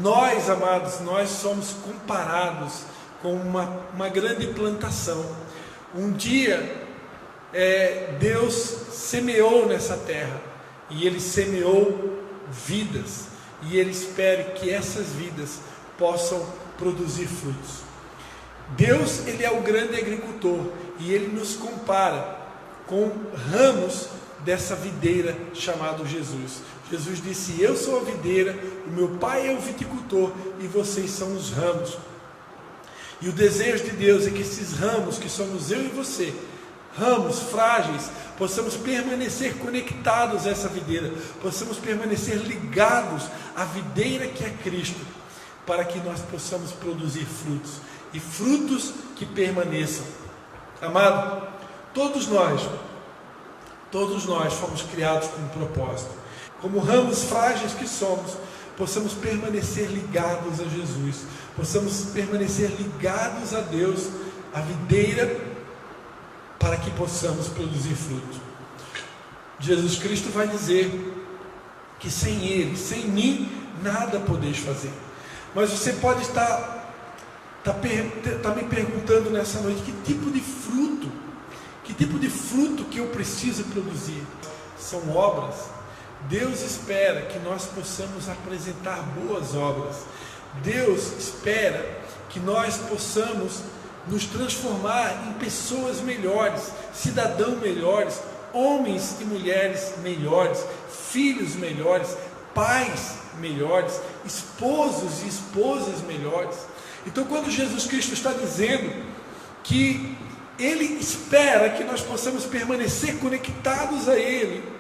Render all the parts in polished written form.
Nós, amados, nós somos comparados com uma grande plantação. Um dia, Deus semeou nessa terra, e Ele semeou vidas, e Ele espera que essas vidas possam produzir frutos. Deus, Ele é o grande agricultor, e Ele nos compara com ramos dessa videira chamada Jesus. Jesus disse: eu sou a videira, o meu Pai é o viticultor, e vocês são os ramos. E o desejo de Deus é que esses ramos, que somos eu e você, ramos frágeis, possamos permanecer conectados a essa videira, possamos permanecer ligados à videira que é Cristo, para que nós possamos produzir frutos, e frutos que permaneçam. Amado, todos nós fomos criados com um propósito. Como ramos frágeis que somos, possamos permanecer ligados a Jesus, possamos permanecer ligados a Deus, a videira, para que possamos produzir fruto. Jesus Cristo vai dizer que sem Ele, sem mim, nada podeis fazer. Mas você pode estar me perguntando nessa noite: que tipo de fruto que eu preciso produzir? São obras. Deus espera que nós possamos apresentar boas obras. Deus espera que nós possamos nos transformar em pessoas melhores, cidadãos melhores, homens e mulheres melhores, filhos melhores, pais melhores, esposos e esposas melhores. Então, quando Jesus Cristo está dizendo que Ele espera que nós possamos permanecer conectados a Ele,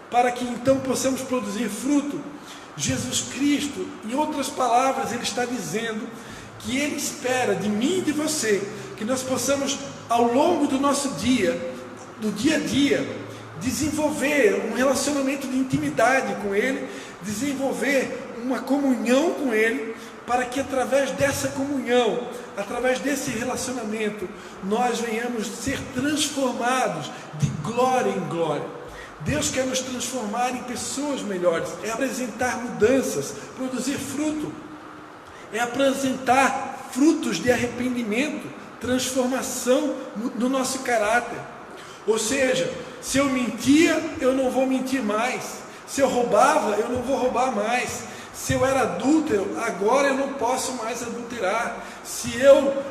para que então possamos produzir fruto, Jesus Cristo, em outras palavras, Ele está dizendo que Ele espera de mim e de você, que nós possamos, ao longo do nosso dia, do dia a dia, desenvolver um relacionamento de intimidade com Ele, desenvolver uma comunhão com Ele, para que através dessa comunhão, através desse relacionamento, nós venhamos ser transformados de glória em glória. Deus quer nos transformar em pessoas melhores, é apresentar mudanças, produzir fruto, é apresentar frutos de arrependimento, transformação no nosso caráter. Ou seja, se eu mentia, eu não vou mentir mais. Se eu roubava, eu não vou roubar mais. Se eu era adúltero, agora eu não posso mais adulterar. Se eu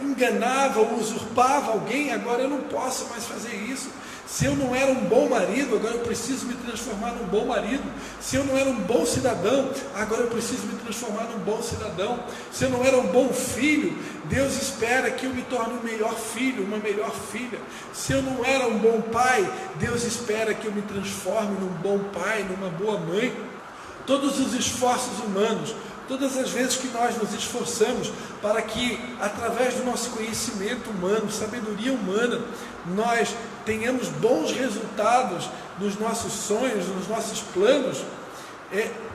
enganava ou usurpava alguém, agora eu não posso mais fazer isso. Se eu não era um bom marido, agora eu preciso me transformar num bom marido. Se eu não era um bom cidadão, agora eu preciso me transformar num bom cidadão. Se eu não era um bom filho, Deus espera que eu me torne um melhor filho, uma melhor filha. Se eu não era um bom pai, Deus espera que eu me transforme num bom pai, numa boa mãe. Todos os esforços humanos, todas as vezes que nós nos esforçamos para que, através do nosso conhecimento humano, sabedoria humana, nós tenhamos bons resultados nos nossos sonhos, nos nossos planos,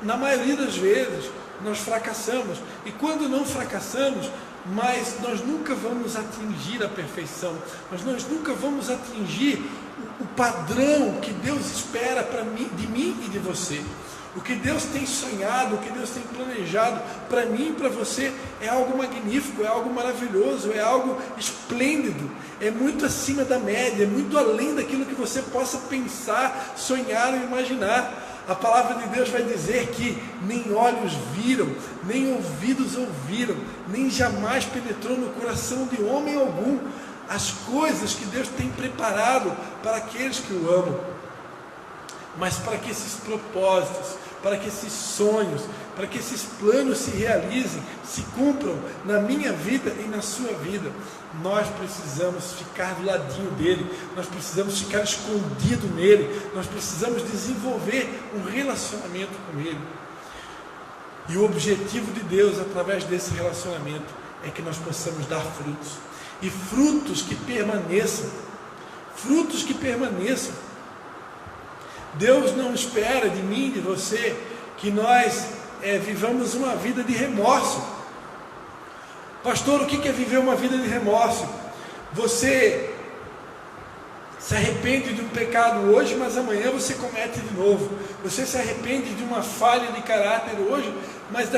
na maioria das vezes nós fracassamos. E quando não fracassamos, mas nós nunca vamos atingir a perfeição, nós nunca vamos atingir o padrão que Deus espera de mim e de você. O que Deus tem sonhado, o que Deus tem planejado para mim e para você é algo magnífico, é algo maravilhoso, é algo esplêndido, é muito acima da média, é muito além daquilo que você possa pensar, sonhar ou imaginar. A palavra de Deus vai dizer que nem olhos viram, nem ouvidos ouviram, nem jamais penetrou no coração de homem algum as coisas que Deus tem preparado para aqueles que o amam. Mas para que esses propósitos, para que esses sonhos, para que esses planos se realizem, se cumpram na minha vida e na sua vida, nós precisamos ficar do ladinho dele, nós precisamos ficar escondido nele, nós precisamos desenvolver um relacionamento com ele. E o objetivo de Deus, através desse relacionamento, é que nós possamos dar frutos, e frutos que permaneçam, frutos que permaneçam. Deus não espera de mim e de você que nós vivamos uma vida de remorso. Pastor, o que é viver uma vida de remorso? Você se arrepende de um pecado hoje, mas amanhã você comete de novo. Você se arrepende de uma falha de caráter hoje, mas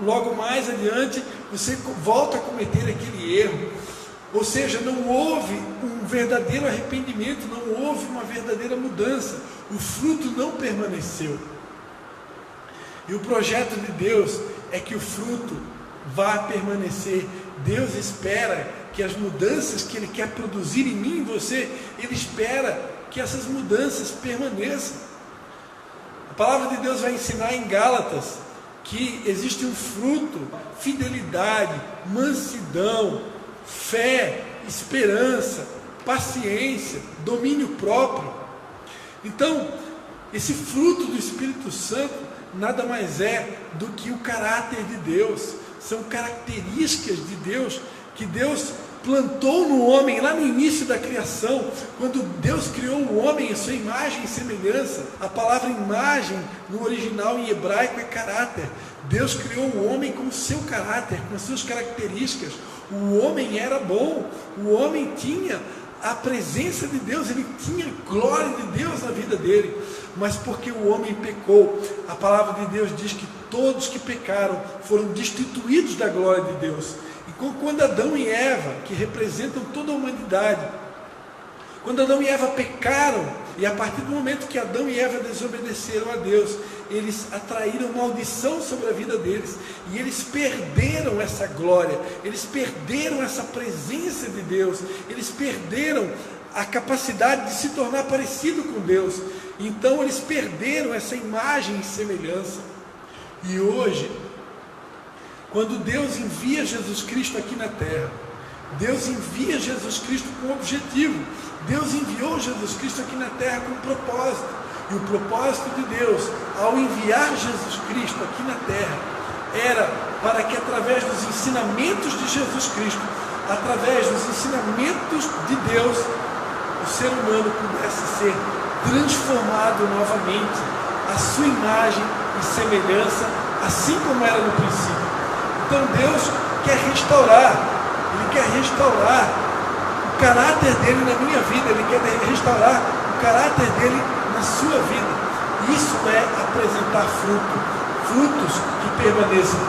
logo mais adiante você volta a cometer aquele erro. Ou seja, não houve um verdadeiro arrependimento, não houve uma verdadeira mudança. O fruto não permaneceu. E o projeto de Deus é que o fruto vá permanecer. Deus espera que as mudanças que Ele quer produzir em mim e em você, Ele espera que essas mudanças permaneçam. A palavra de Deus vai ensinar em Gálatas que existe um fruto: fidelidade, mansidão, fé, esperança, paciência, domínio próprio. Então, esse fruto do Espírito Santo nada mais é do que o caráter de Deus. São características de Deus que Deus plantou no homem lá no início da criação. Quando Deus criou o homem em sua imagem e semelhança, a palavra imagem no original em hebraico é caráter. Deus criou o homem com o seu caráter, com as suas características. O homem era bom, o homem tinha a presença de Deus, ele tinha a glória de Deus na vida dele. Mas porque o homem pecou, a palavra de Deus diz que todos que pecaram foram destituídos da glória de Deus. E quando Adão e Eva, que representam toda a humanidade, quando Adão e Eva pecaram, e a partir do momento que Adão e Eva desobedeceram a Deus, eles atraíram maldição sobre a vida deles, e eles perderam essa glória, eles perderam essa presença de Deus, eles perderam a capacidade de se tornar parecido com Deus. Então eles perderam essa imagem e semelhança. E hoje, quando Deus envia Jesus Cristo aqui na terra, Deus envia Jesus Cristo com um objetivo. Deus enviou Jesus Cristo aqui na terra com um propósito. E o propósito de Deus, ao enviar Jesus Cristo aqui na terra, era para que através dos ensinamentos de Jesus Cristo, através dos ensinamentos de Deus, o ser humano pudesse ser transformado novamente à sua imagem e semelhança, assim como era no princípio. Então Deus quer restaurar, Ele quer restaurar o caráter dele na minha vida, Ele quer restaurar o caráter dele na sua vida. Isso é apresentar frutos que permaneçam.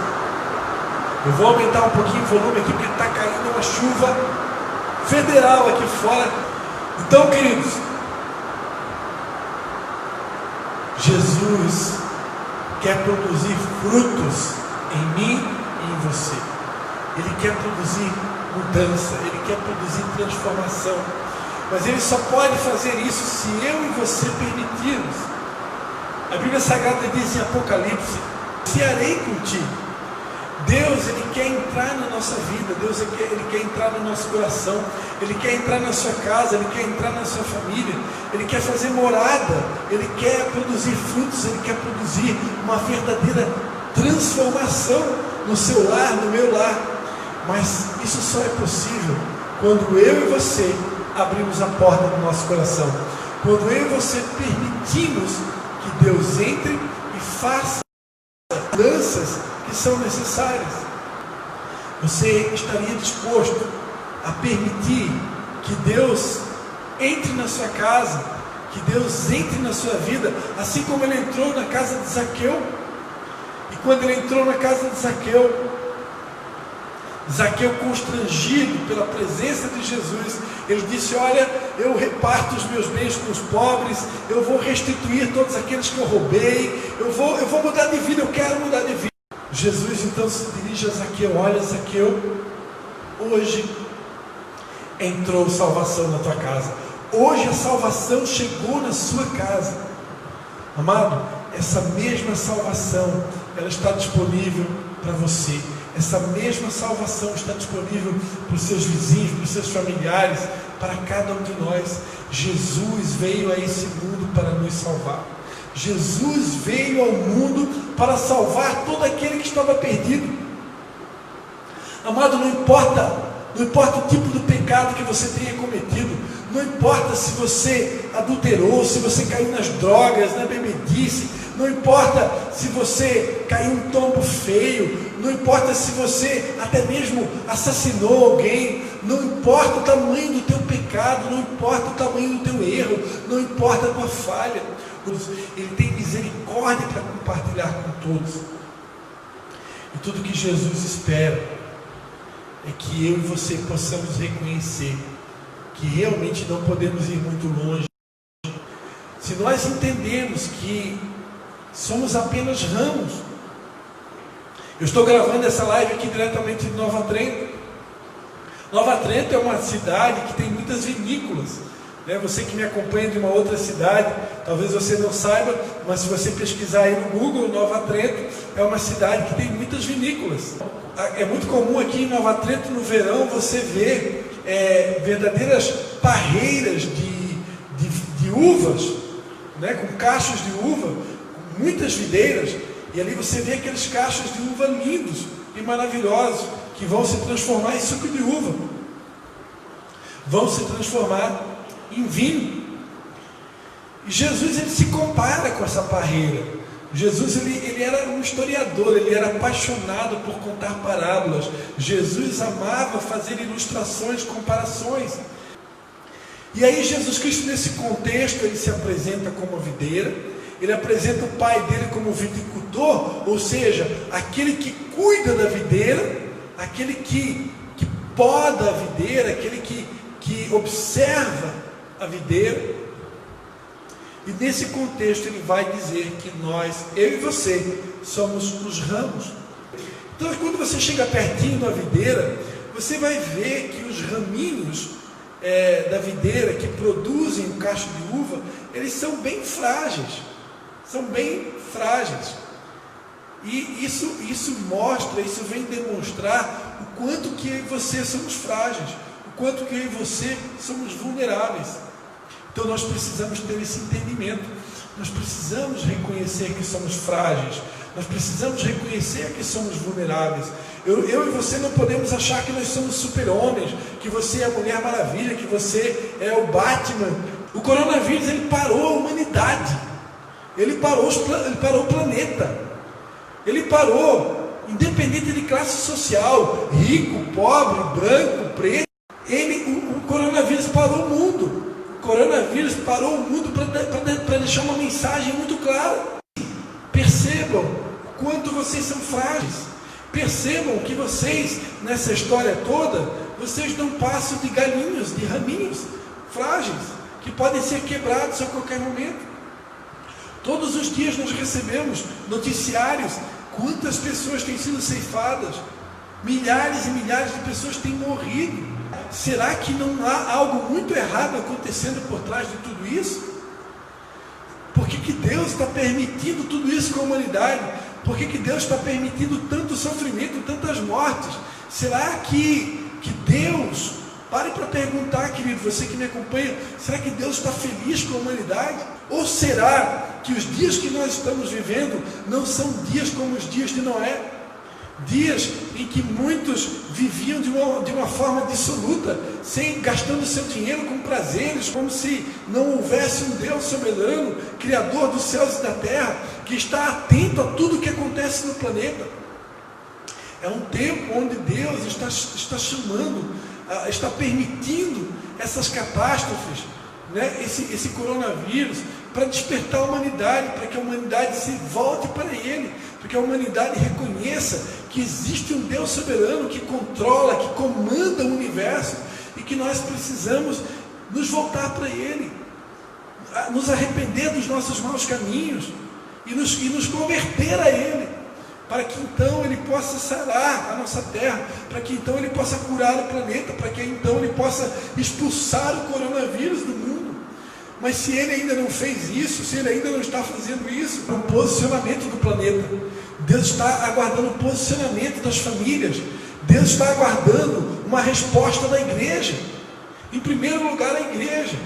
Eu vou aumentar um pouquinho o volume aqui, porque está caindo uma chuva federal aqui fora. Então, queridos, Jesus quer produzir frutos em mim e em você. Ele quer produzir mudança, Ele quer produzir transformação. Mas Ele só pode fazer isso se eu e você permitirmos. A Bíblia Sagrada diz em Apocalipse: cearei contigo. Deus, Ele quer entrar na nossa vida, Deus, Ele quer entrar no nosso coração, Ele quer entrar na sua casa, Ele quer entrar na sua família, Ele quer fazer morada, Ele quer produzir frutos, Ele quer produzir uma verdadeira transformação no seu lar, no meu lar. Mas isso só é possível quando eu e você abrimos a porta do nosso coração, quando eu e você permitimos que Deus entre e faça mudanças que são necessárias. Você estaria disposto a permitir que Deus entre na sua casa, que Deus entre na sua vida, assim como Ele entrou na casa de Zaqueu? E quando Ele entrou na casa de Zaqueu, Zaqueu, constrangido pela presença de Jesus, ele disse: olha, eu reparto os meus bens com os pobres, eu vou restituir todos aqueles que eu roubei, eu vou mudar de vida, eu quero mudar de vida. Jesus então se dirige a Zaqueu: olha, Zaqueu, hoje entrou salvação na tua casa, hoje a salvação chegou na sua casa. Amado, essa mesma salvação, ela está disponível para você. Essa mesma salvação está disponível para os seus vizinhos, para os seus familiares, para cada um de nós. Jesus veio a esse mundo para nos salvar. Jesus veio ao mundo para salvar todo aquele que estava perdido. Amado, não importa o tipo do pecado que você tenha cometido, não importa se você adulterou, se você caiu nas drogas, na bebedice, não importa se você caiu um tombo feio, não importa se você até mesmo assassinou alguém, não importa o tamanho do teu pecado, não importa o tamanho do teu erro, não importa a tua falha, Ele tem misericórdia para compartilhar com todos. E tudo que Jesus espera é que eu e você possamos reconhecer que realmente não podemos ir muito longe. Se nós entendemos que somos apenas ramos. Eu estou gravando essa live aqui diretamente de Nova Trento. Nova Trento é uma cidade que tem muitas vinícolas. Você que me acompanha de uma outra cidade, talvez você não saiba, mas se você pesquisar aí no Google, Nova Trento é uma cidade que tem muitas vinícolas. É muito comum aqui em Nova Trento, no verão, você ver verdadeiras parreiras de uvas, com cachos de uva, com muitas videiras, e ali você vê aqueles cachos de uva lindos e maravilhosos, que vão se transformar em suco de uva, vão se transformar em vinho. E Jesus, ele se compara com essa parreira. Jesus, ele era um historiador, ele era apaixonado por contar parábolas. Jesus amava fazer ilustrações, comparações. E aí Jesus Cristo, nesse contexto, ele se apresenta como videira, ele apresenta o pai dele como viticultor, ou seja, aquele que cuida da videira, aquele que poda a videira, aquele que observa a videira. E nesse contexto ele vai dizer que nós, eu e você, somos os ramos. Então quando você chega pertinho da videira, você vai ver que os raminhos da videira que produzem o cacho de uva, eles são bem frágeis. São bem frágeis. E isso mostra, isso vem demonstrar o quanto que eu e você somos frágeis, o quanto que eu e você somos vulneráveis. Então nós precisamos ter esse entendimento, nós precisamos reconhecer que somos frágeis, nós precisamos reconhecer que somos vulneráveis. Eu e você não podemos achar que nós somos super-homens, que você é a Mulher Maravilha, que você é o Batman. O coronavírus, ele parou a humanidade, ele parou o planeta, ele parou, independente de classe social, rico, pobre, branco, preto, o coronavírus parou o mundo. O coronavírus parou o mundo para deixar uma mensagem muito clara. Percebam o quanto vocês são frágeis. Percebam que vocês, nessa história toda, vocês não passam de galinhos, de raminhos frágeis, que podem ser quebrados a qualquer momento. Todos os dias nós recebemos noticiários, quantas pessoas têm sido ceifadas, milhares e milhares de pessoas têm morrido. Será que não há algo muito errado acontecendo por trás de tudo isso? Por que Deus está permitindo tudo isso com a humanidade? Por que Deus está permitindo tanto sofrimento, tantas mortes? Será que Deus, pare para perguntar, querido, você que me acompanha, será que Deus está feliz com a humanidade? Ou será que os dias que nós estamos vivendo não são dias como os dias de Noé? Dias em que muitos viviam de uma forma dissoluta, gastando seu dinheiro com prazeres, como se não houvesse um Deus soberano, Criador dos céus e da terra, que está atento a tudo o que acontece no planeta. É um tempo onde Deus está chamando, está permitindo essas catástrofes, esse coronavírus, para despertar a humanidade, para que a humanidade se volte para Ele, para que a humanidade reconheça que existe um Deus soberano que controla, que comanda o universo, e que nós precisamos nos voltar para Ele, nos arrepender dos nossos maus caminhos e nos converter a Ele, para que então Ele possa sarar a nossa terra, para que então Ele possa curar o planeta, para que então Ele possa expulsar o coronavírus do mundo. Mas se Ele ainda não fez isso, se Ele ainda não está fazendo isso, o posicionamento do planeta, Deus está aguardando o posicionamento das famílias, Deus está aguardando uma resposta da igreja, em primeiro lugar a igreja,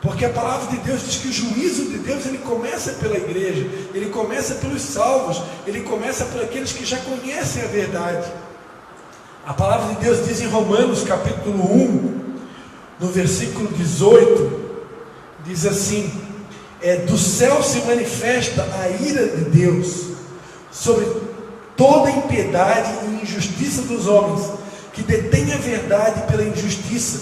porque a palavra de Deus diz que o juízo de Deus, ele começa pela igreja, ele começa pelos salvos, ele começa por aqueles que já conhecem a verdade. A palavra de Deus diz em Romanos capítulo 1, no versículo 18, diz assim: do céu se manifesta a ira de Deus sobre toda impiedade e injustiça dos homens, que detêm a verdade pela injustiça,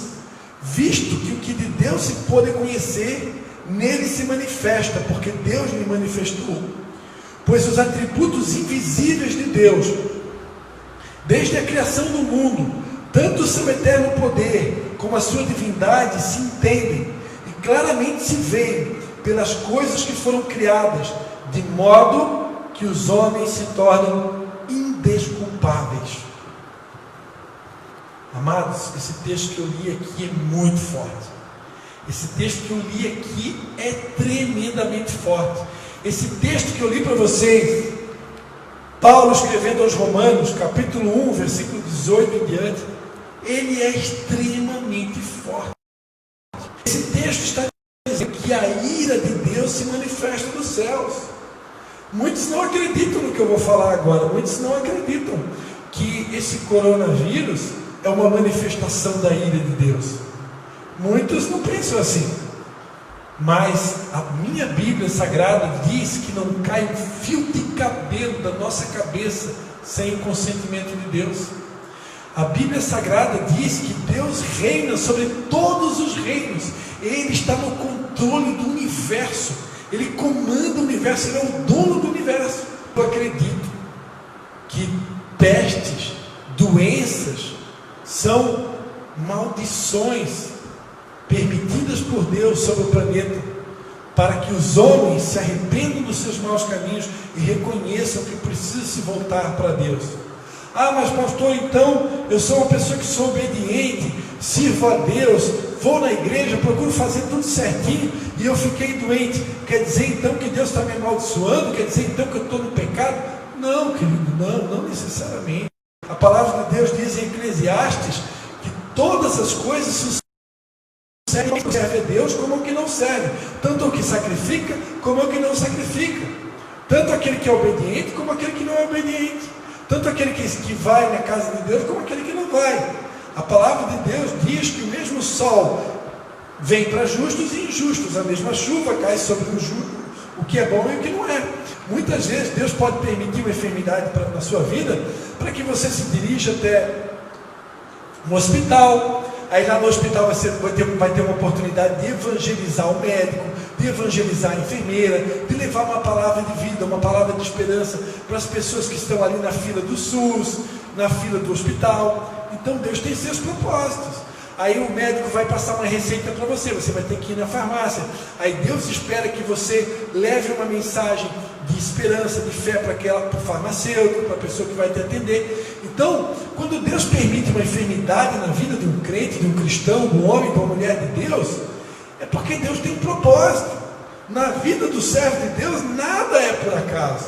visto que o que de Deus se pôde conhecer, nele se manifesta, porque Deus lhe manifestou. Pois os atributos invisíveis de Deus, desde a criação do mundo, tanto o seu eterno poder como a sua divindade se entendem e claramente se veem pelas coisas que foram criadas, de modo que os homens se tornam indesculpáveis. Amados, esse texto que eu li aqui é muito forte. Esse texto que eu li aqui é tremendamente forte. Esse texto que eu li para vocês, Paulo escrevendo aos Romanos, capítulo 1, versículo 18 em diante, ele é extremamente forte. Esse texto está dizendo que a ira de Deus se manifesta nos céus. Muitos não acreditam no que eu vou falar agora. Muitos não acreditam que esse coronavírus é uma manifestação da ira de Deus. Muitos não pensam assim. Mas a minha Bíblia Sagrada diz que não cai um fio de cabelo da nossa cabeça sem o consentimento de Deus. A Bíblia Sagrada diz que Deus reina sobre todos os reinos. Ele está no controle do universo. Ele comanda o universo. Ele é o dono do universo. Eu acredito que pestes, doenças, são maldições permitidas por Deus sobre o planeta, para que os homens se arrependam dos seus maus caminhos e reconheçam que precisam se voltar para Deus. Ah, mas pastor, então eu sou uma pessoa que sou obediente, sirvo a Deus, vou na igreja, procuro fazer tudo certinho e eu fiquei doente. Quer dizer então que Deus está me amaldiçoando? Quer dizer então que eu estou no pecado? Não, querido, não necessariamente. A palavra de Deus diz em Eclesiastes que todas as coisas serve a Deus como o que não serve, tanto o que sacrifica como o que não sacrifica, tanto aquele que é obediente como aquele que não é obediente, tanto aquele que vai na casa de Deus como aquele que não vai. A palavra de Deus diz que o mesmo sol vem para justos e injustos, a mesma chuva cai sobre o justo, o que é bom e o que não é. Muitas vezes Deus pode permitir uma enfermidade na sua vida para que você se dirija até um hospital. Aí lá no hospital vai ter uma oportunidade de evangelizar o médico, de evangelizar a enfermeira, de levar uma palavra de vida, uma palavra de esperança para as pessoas que estão ali na fila do SUS, na fila do hospital. Então Deus tem seus propósitos. Aí o médico vai passar uma receita para você, você vai ter que ir na farmácia. Aí Deus espera que você leve uma mensagem de esperança, de fé para o farmacêutico, para a pessoa que vai te atender. Então, quando Deus permite uma enfermidade na vida de um crente, de um cristão, de um homem, de uma mulher de Deus, é porque Deus tem um propósito. Na vida do servo de Deus, nada é por acaso.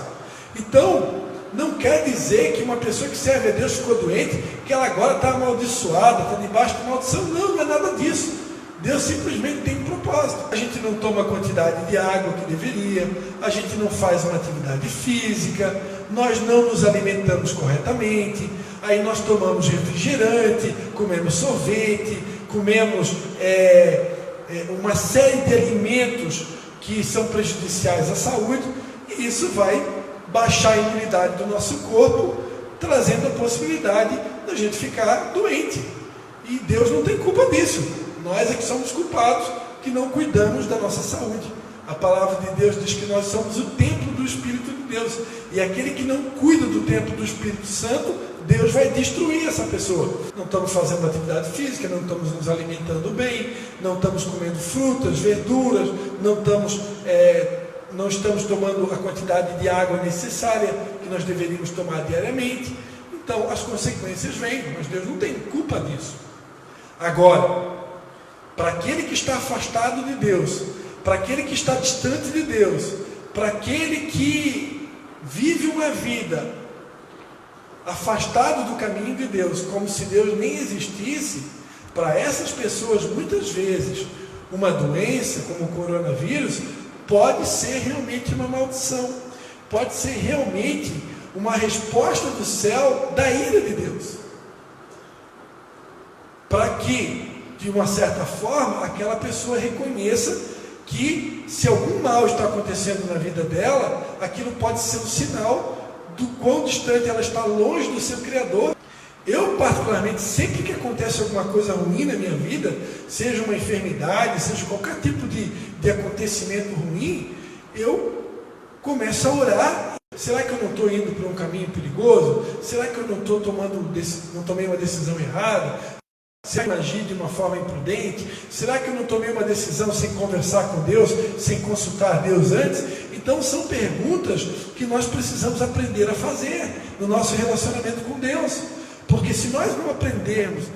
Então, não quer dizer que uma pessoa que serve a Deus ficou doente, que ela agora está amaldiçoada, está debaixo de maldição. Não é nada disso. Deus simplesmente tem um propósito. A gente não toma a quantidade de água que deveria, a gente não faz uma atividade física, nós não nos alimentamos corretamente, aí nós tomamos refrigerante, comemos sorvete, comemos uma série de alimentos que são prejudiciais à saúde, e isso vai baixar a imunidade do nosso corpo, trazendo a possibilidade da gente ficar doente. E Deus não tem culpa disso. Nós é que somos culpados, que não cuidamos da nossa saúde. A palavra de Deus diz que nós somos o templo do Espírito de Deus. E aquele que não cuida do templo do Espírito Santo, Deus vai destruir essa pessoa. Não estamos fazendo atividade física, não estamos nos alimentando bem, não estamos comendo frutas, verduras, não estamos tomando a quantidade de água necessária que nós deveríamos tomar diariamente. Então as consequências vêm, mas Deus não tem culpa disso. Agora, para aquele que está afastado de Deus, para aquele que está distante de Deus, para aquele que vive uma vida afastado do caminho de Deus, como se Deus nem existisse, para essas pessoas, muitas vezes, uma doença como o coronavírus pode ser realmente uma maldição, pode ser realmente uma resposta do céu da ira de Deus, para que, de uma certa forma, aquela pessoa reconheça que, se algum mal está acontecendo na vida dela, aquilo pode ser um sinal do quão distante ela está longe do seu Criador. Eu, particularmente, sempre que acontece alguma coisa ruim na minha vida, seja uma enfermidade, seja qualquer tipo de acontecimento ruim, eu começo a orar. Será que eu não estou indo por um caminho perigoso? Será que eu não tomei uma decisão errada? Será que eu agi de uma forma imprudente? Será que eu não tomei uma decisão sem conversar com Deus, sem consultar Deus antes? Então são perguntas que nós precisamos aprender a fazer no nosso relacionamento com Deus. Porque se nós não aprendermos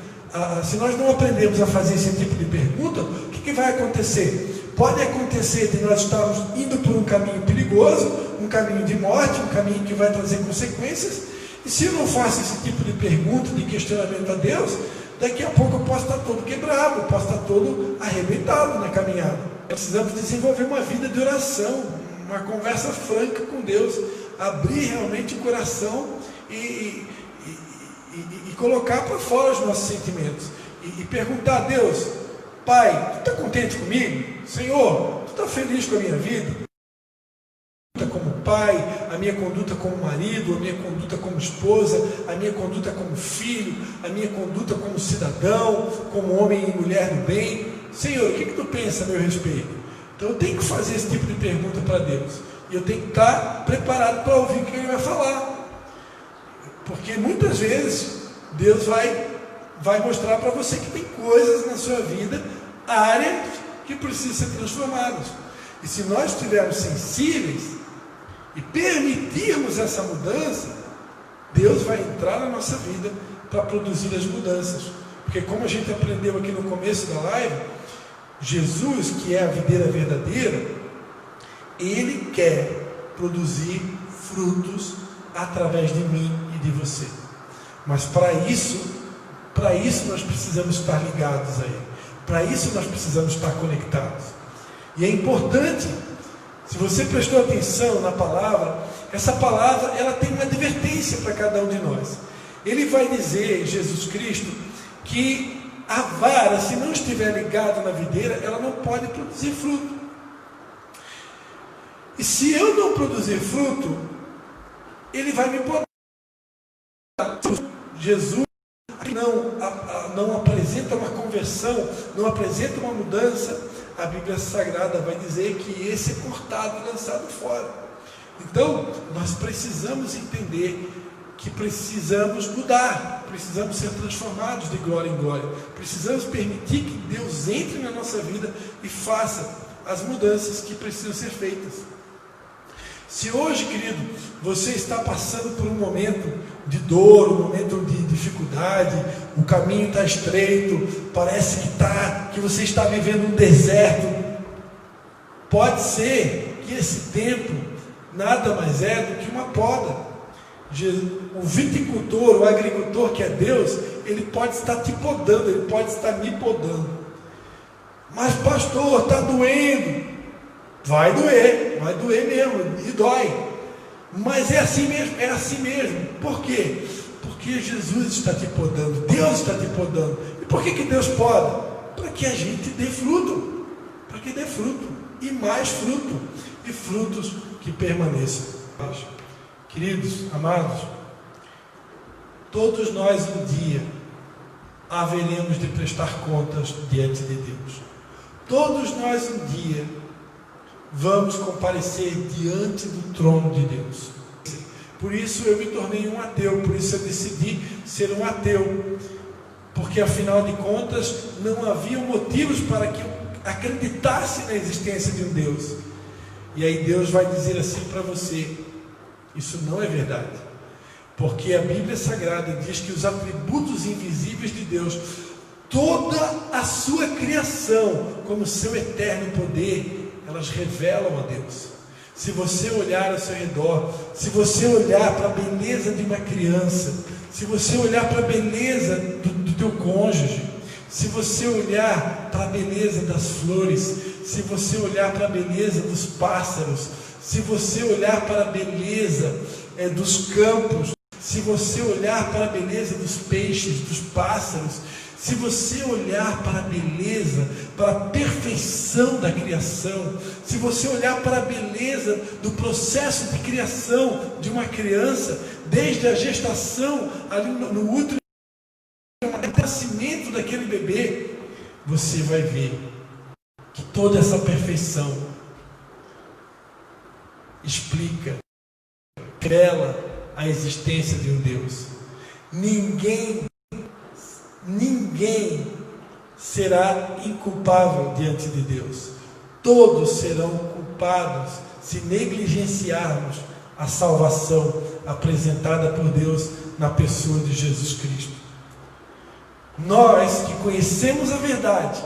a fazer esse tipo de pergunta, o que vai acontecer? Pode acontecer de nós estarmos indo por um caminho perigoso, um caminho de morte, um caminho que vai trazer consequências, e se eu não faço esse tipo de pergunta, de questionamento a Deus, daqui a pouco eu posso estar todo quebrado, eu posso estar todo arrebentado na caminhada. Precisamos desenvolver uma vida de oração, uma conversa franca com Deus, abrir realmente o coração e colocar para fora os nossos sentimentos e perguntar a Deus: Pai, tu está contente comigo? Senhor, tu está feliz com a minha vida? Como pai, a minha conduta como marido, a minha conduta como esposa, a minha conduta como filho, a minha conduta como cidadão, como homem e mulher do bem. Senhor, o que tu pensa a meu respeito? Então eu tenho que fazer esse tipo de pergunta para Deus, e eu tenho que estar preparado para ouvir o que Ele vai falar, porque muitas vezes Deus vai mostrar para você que tem coisas na sua vida, áreas que precisam ser transformadas, e se nós estivermos sensíveis e permitirmos essa mudança, Deus vai entrar na nossa vida para produzir as mudanças. Porque como a gente aprendeu aqui no começo da live, Jesus, que é a videira verdadeira, Ele quer produzir frutos através de mim e de você. Mas para isso nós precisamos estar ligados a Ele. Para isso nós precisamos estar conectados. E é importante, se você prestou atenção na palavra, essa palavra ela tem uma advertência para cada um de nós. Ele vai dizer, Jesus Cristo, que a vara, se não estiver ligada na videira, ela não pode produzir fruto. E se eu não produzir fruto, Ele vai me podar. Jesus não apresenta uma conversão, não apresenta uma mudança. A Bíblia Sagrada vai dizer que esse é cortado e lançado fora. Então, nós precisamos entender que precisamos mudar, precisamos ser transformados de glória em glória, precisamos permitir que Deus entre na nossa vida e faça as mudanças que precisam ser feitas. Se hoje, querido, você está passando por um momento de dor, um momento de dificuldade, o caminho está estreito, parece que você está vivendo um deserto, pode ser que esse tempo nada mais é do que uma poda. O viticultor, o agricultor que é Deus, ele pode estar te podando, ele pode estar me podando. Mas pastor, está doendo. Vai doer mesmo, e dói. Mas é assim mesmo. Por quê? Porque Jesus está te podando, Deus está te podando. E por que Deus poda? Para que a gente dê fruto, para que dê fruto, e mais fruto, e frutos que permaneçam. Queridos, amados, todos nós um dia haveremos de prestar contas diante de Deus. Todos nós um dia vamos comparecer diante do trono de Deus. Por isso eu me tornei um ateu, por isso eu decidi ser um ateu, porque afinal de contas não havia motivos para que eu acreditasse na existência de um Deus. E aí Deus vai dizer assim para você: isso não é verdade, porque a Bíblia Sagrada diz que os atributos invisíveis de Deus, toda a sua criação, como seu eterno poder, elas revelam a Deus. Se você olhar ao seu redor, se você olhar para a beleza de uma criança, se você olhar para a beleza do teu cônjuge, se você olhar para a beleza das flores, se você olhar para a beleza dos pássaros, se você olhar para a beleza dos campos, se você olhar para a beleza dos peixes, dos pássaros, se você olhar para a beleza, para a perfeição da criação, se você olhar para a beleza do processo de criação de uma criança, desde a gestação, ali no útero, o nascimento daquele bebê, você vai ver que toda essa perfeição explica, revela a existência de um Deus. Ninguém será inculpável diante de Deus. Todos serão culpados se negligenciarmos a salvação apresentada por Deus na pessoa de Jesus Cristo. Nós que conhecemos a verdade,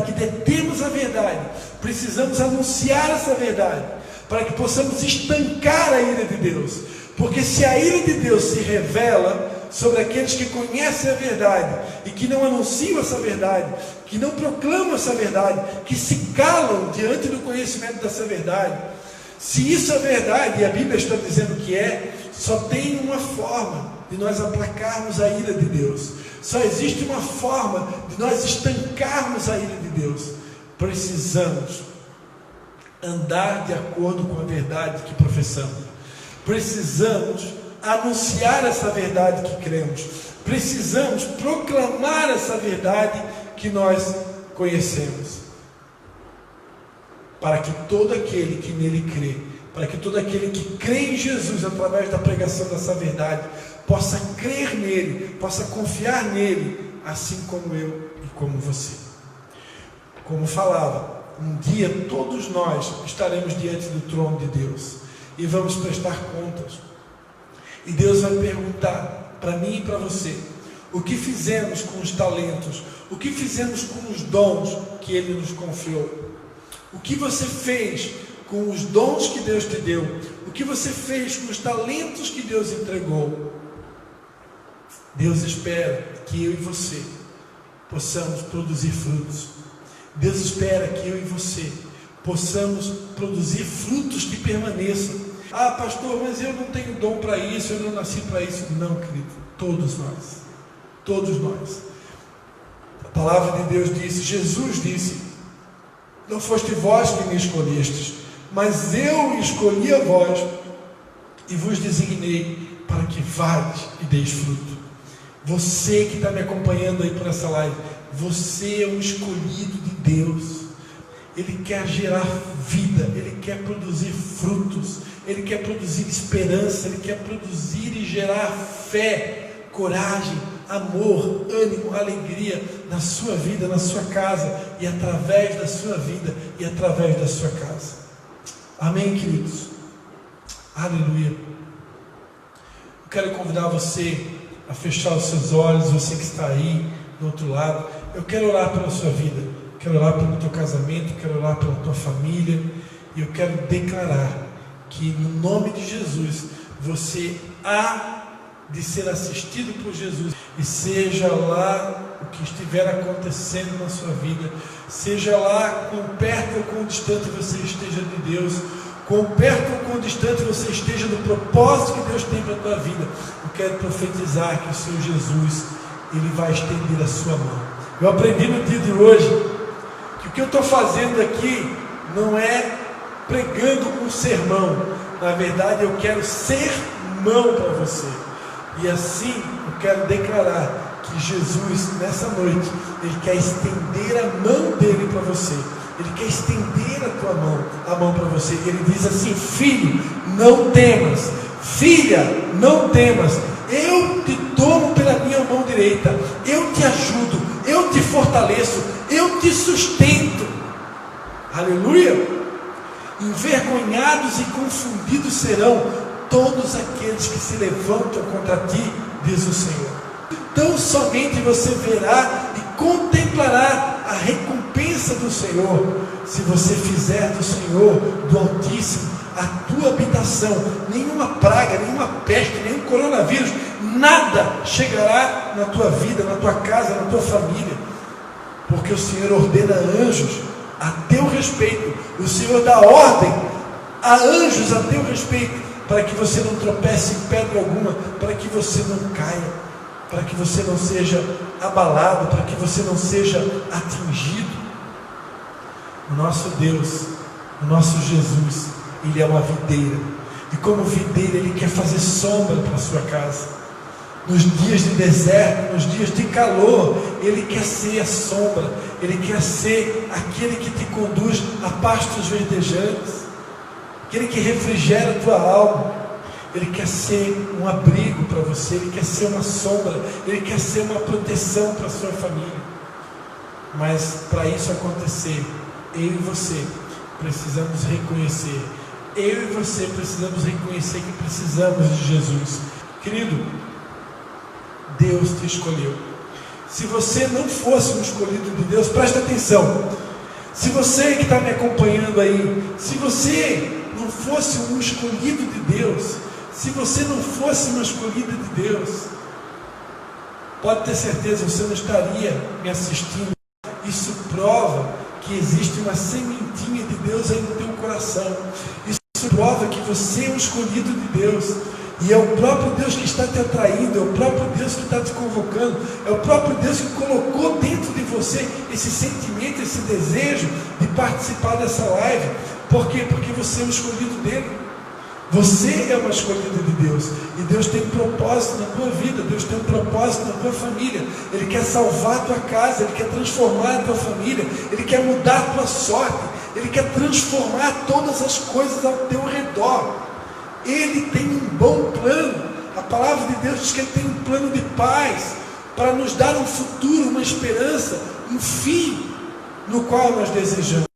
que detemos a verdade, precisamos anunciar essa verdade, para que possamos estancar a ira de Deus. Porque se a ira de Deus se revela sobre aqueles que conhecem a verdade e que não anunciam essa verdade, que não proclamam essa verdade, que se calam diante do conhecimento dessa verdade, se isso é verdade, e a Bíblia está dizendo que é, só tem uma forma de nós aplacarmos a ira de Deus. Só existe uma forma de nós estancarmos a ira de Deus. Precisamos andar de acordo com a verdade que professamos. Precisamos anunciar essa verdade que cremos. Precisamos proclamar essa verdade que nós conhecemos. Para que todo aquele que nele crê, para que todo aquele que crê em Jesus através da pregação dessa verdade, possa crer nele, possa confiar nele, assim como eu e como você. Como falava, um dia todos nós estaremos diante do trono de Deus e vamos prestar contas. E Deus vai perguntar para mim e para você: o que fizemos com os talentos? O que fizemos com os dons que Ele nos confiou? O que você fez com os dons que Deus te deu? O que você fez com os talentos que Deus entregou? Deus espera que eu e você possamos produzir frutos. Deus espera que eu e você possamos produzir frutos que permaneçam. Ah, pastor, mas eu não tenho dom para isso, eu não nasci para isso. Não, querido, todos nós. A palavra de Deus disse, Jesus disse: não foste vós que me escolhestes, mas eu escolhi a vós e vos designei para que vades e deis fruto. Você que está me acompanhando aí por essa live, você é um escolhido de Deus. Ele quer gerar vida, Ele quer produzir frutos, Ele quer produzir esperança, Ele quer produzir e gerar fé, coragem, amor, ânimo, alegria na sua vida, na sua casa e através da sua vida e através da sua casa. Amém, queridos? Aleluia. Eu quero convidar você a fechar os seus olhos, você que está aí do outro lado. Eu quero orar pela sua vida, quero orar pelo teu casamento, quero orar pela tua família, e eu quero declarar que no nome de Jesus você há de ser assistido por Jesus, e seja lá o que estiver acontecendo na sua vida, seja lá quão perto ou quão distante você esteja de Deus, quão perto ou quão distante você esteja do propósito que Deus tem para a tua vida, eu quero profetizar que o Senhor Jesus, Ele vai estender a sua mão. Eu aprendi no dia de hoje que o que eu estou fazendo aqui não é pregando um sermão, na verdade eu quero ser mão para você. E assim eu quero declarar que Jesus, nessa noite, Ele quer estender a mão dEle para você. Ele quer estender a mão para você. E Ele diz assim: filho, não temas. Filha, não temas. Eu te tomo pela minha mão direita. Eu te ajudo. Eu te fortaleço. Eu te sustento. Aleluia. Envergonhados e confundidos serão todos aqueles que se levantam contra ti, diz o Senhor. Então somente você verá e contemplará a recompensa do Senhor, se você fizer do Senhor, do Altíssimo, a tua habitação. Nenhuma praga, nenhuma peste, nenhum coronavírus, nada chegará na tua vida, na tua casa, na tua família, porque o Senhor ordena anjos a teu respeito. O Senhor dá ordem a anjos a teu respeito, para que você não tropece em pedra alguma, para que você não caia. para que você não seja abalado, para que você não seja atingido. O nosso Deus, o nosso Jesus, Ele é uma videira, e como videira Ele quer fazer sombra para a sua casa. Nos dias de deserto, nos dias de calor, Ele quer ser a sombra, Ele quer ser aquele que te conduz a pastos verdejantes, aquele que refrigera a tua alma. Ele quer ser um abrigo para você, Ele quer ser uma sombra, Ele quer ser uma proteção para a sua família. Mas para isso acontecer, eu e você precisamos reconhecer, eu e você precisamos reconhecer que precisamos de Jesus. Querido, Deus te escolheu. Se você não fosse um escolhido de Deus, presta atenção. Se você que está me acompanhando aí, se você não fosse um escolhido de Deus, se você não fosse uma escolhida de Deus, pode ter certeza, você não estaria me assistindo. Isso prova que existe uma sementinha de Deus aí no teu coração. Isso prova que você é um escolhido de Deus. E é o próprio Deus que está te atraindo, é o próprio Deus que está te convocando, é o próprio Deus que colocou dentro de você esse sentimento, esse desejo de participar dessa live. Por quê? Porque você é um escolhido dele. Você é uma escolhida de Deus. E Deus tem um propósito na tua vida, Deus tem um propósito na tua família. Ele quer salvar a tua casa, Ele quer transformar a tua família, Ele quer mudar a tua sorte, Ele quer transformar todas as coisas ao teu redor. Ele tem um bom plano. A palavra de Deus diz que Ele tem um plano de paz, para nos dar um futuro, uma esperança, um fim, no qual nós desejamos.